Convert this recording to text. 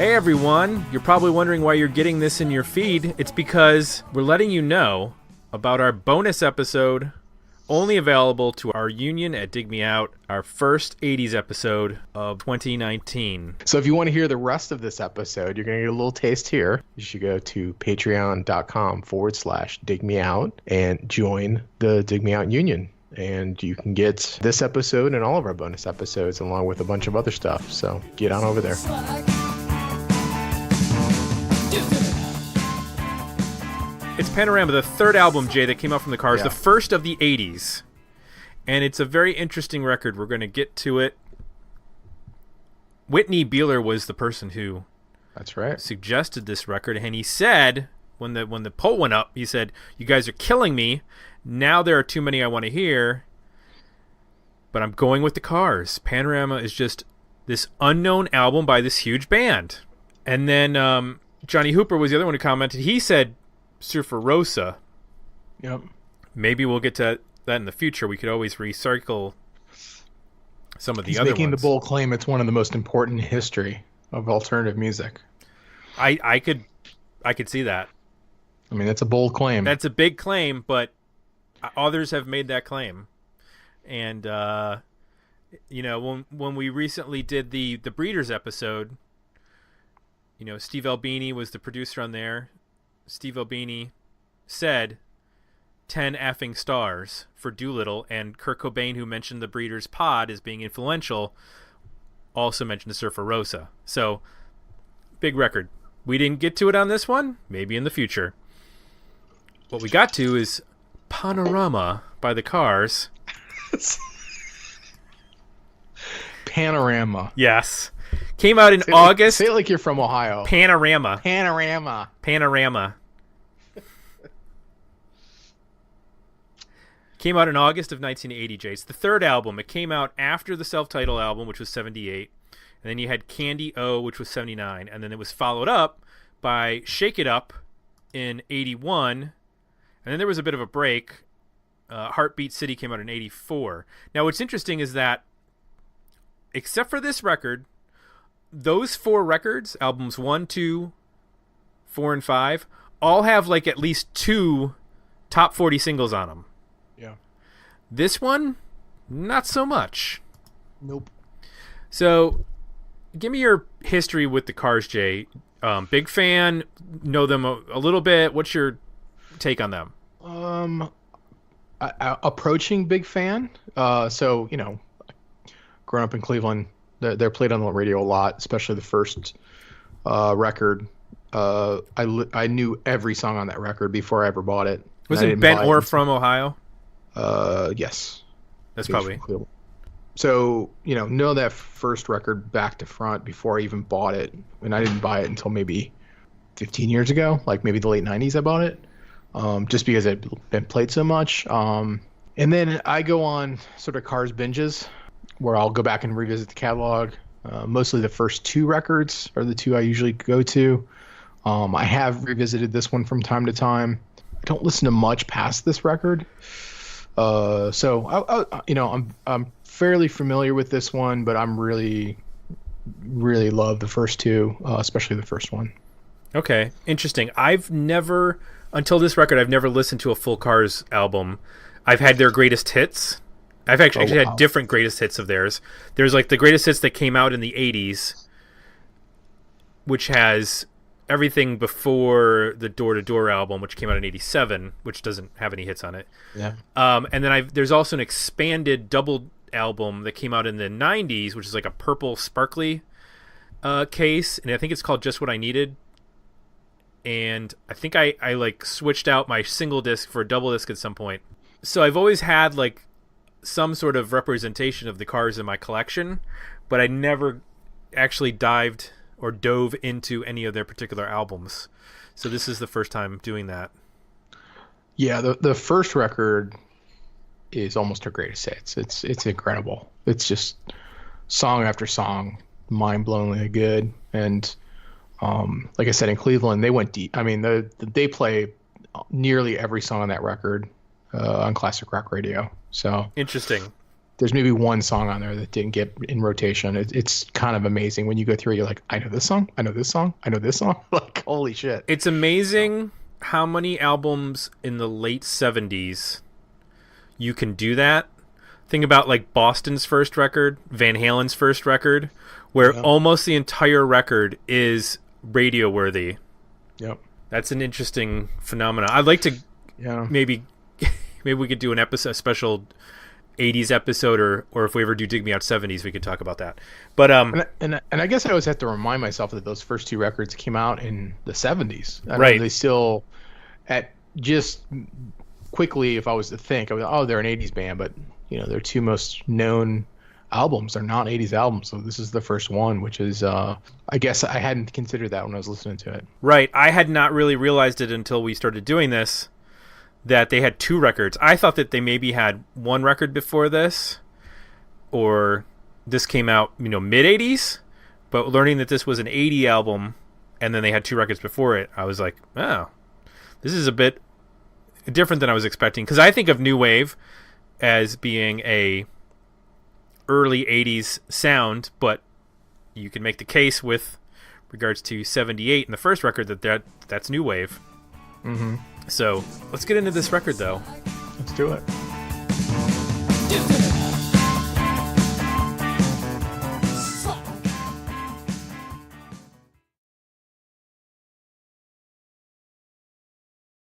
Hey everyone, you're probably wondering why you're getting this in your feed. It's because we're letting you know about our bonus episode, only available to our union at Dig Me Out, our first 80s episode of 2019. So if you want to hear the rest of this episode, you're going to get a little taste here. You should go to patreon.com/Dig Me Out and join the Dig Me Out union. And you can get this episode and all of our bonus episodes along with a bunch of other stuff. So get on over there. It's Panorama, the third album, Jay, that came out from the Cars, the first of the 80s. And it's a very interesting record. We're going to get to it. Whitney Beeler was the person who suggested this record. And he said, when the poll went up, he said, "You guys are killing me. Now there are too many I want to hear. But I'm going with the Cars. Panorama is just this unknown album by this huge band." And then Johnny Hooper was the other one who commented. He said, Surfer Rosa. Yep. Maybe we'll get to that in the future. We could always recycle some of the other ones. He's making the bold claim it's one of the most important in history of alternative music. I could see that. I mean, that's a bold claim. That's a big claim, but others have made that claim. And when we recently did the Breeders episode, Steve Albini was the producer on there. Steve Albini said 10 effing stars for Doolittle, and Kurt Cobain, who mentioned the Breeders pod as being influential, also mentioned the Surfer Rosa. So, big record. We didn't get to it on this one. Maybe in the future. What we got to is Panorama by the Cars. Panorama. Yes. Came out in August. Say it like you're from Ohio. Panorama. Panorama. Came out in August of 1980, Jay. It's the third album. It came out after the self-titled album, which was 78. And then you had Candy O, which was 79. And then it was followed up by Shake It Up in 81. And then there was a bit of a break. Heartbeat City came out in 84. Now, what's interesting is that, except for this record, those four records, albums 1, 2, 4, and 5, all have like at least 2 top 40 singles on them. Yeah. This one, not so much. Nope. So, give me your history with the Cars, Jay. Big fan, know them a little bit. What's your take on them? Approaching big fan. So, growing up in Cleveland, they're played on the radio a lot, especially the first record. I knew every song on that record before I ever bought it. Wasn't Ben Orr from Ohio? Yes. That's probably. So, know that first record back to front before I even bought it. And I didn't buy it until maybe 15 years ago, like maybe the late 90s I bought it, just because it had been played so much. And then I go on sort of Cars binges, where I'll go back and revisit the catalog. Mostly the first 2 records are the 2 I usually go to. I have revisited this one from time to time. I don't listen to much past this record. So I'm fairly familiar with this one, but I'm really love the first 2, especially the first one. Okay, interesting. Until this record, I've never listened to a full Cars album. I've had their greatest hits. I've actually had different greatest hits of theirs. There's like the greatest hits that came out in the 80s, which has everything before the Door to Door album, which came out in 87, which doesn't have any hits on it. Yeah. And then there's also an expanded double album that came out in the 90s, which is like a purple sparkly case, and I think it's called Just What I Needed. And I think I like switched out my single disc for a double disc at some point. So I've always had like some sort of representation of the Cars in my collection, but I never actually dove into any of their particular albums. So this is the first time doing that. Yeah, the first record is almost their greatest hits. It's incredible. It's just song after song, mind-blowingly good. And like I said, in Cleveland, they went deep. I mean, they play nearly every song on that record on classic rock radio. So interesting. there's maybe one song on there that didn't get in rotation. It's kind of amazing when you go through it. You're like, I know this song, I know this song, I know this song. Like, holy shit! It's amazing how many albums in the late 70s you can do that. Think about like Boston's first record, Van Halen's first record, where almost the entire record is radio worthy. Yep. That's an interesting phenomenon. I'd like to maybe we could do a special 80s episode, or if we ever do Dig Me Out 70s, we could talk about that. But and I guess I always have to remind myself that those first two records came out in the 70s. Right. They still, at just quickly, if I was to think, I was, they're an 80s band, but their two most known albums are not 80s albums. So this is the first one, which is I guess I hadn't considered that when I was listening to it. Right. I had not really realized it until we started doing this, that they had two records. I thought that they maybe had one record before this, or this came out mid 80s, but learning that this was an 80 album and then they had two records before it, I was like, oh, this is a bit different than I was expecting, because I think of new wave as being a early 80s sound, but you can make the case with regards to 78 and the first record that's new wave. Mm-hmm. So let's get into this record, though. Let's do it.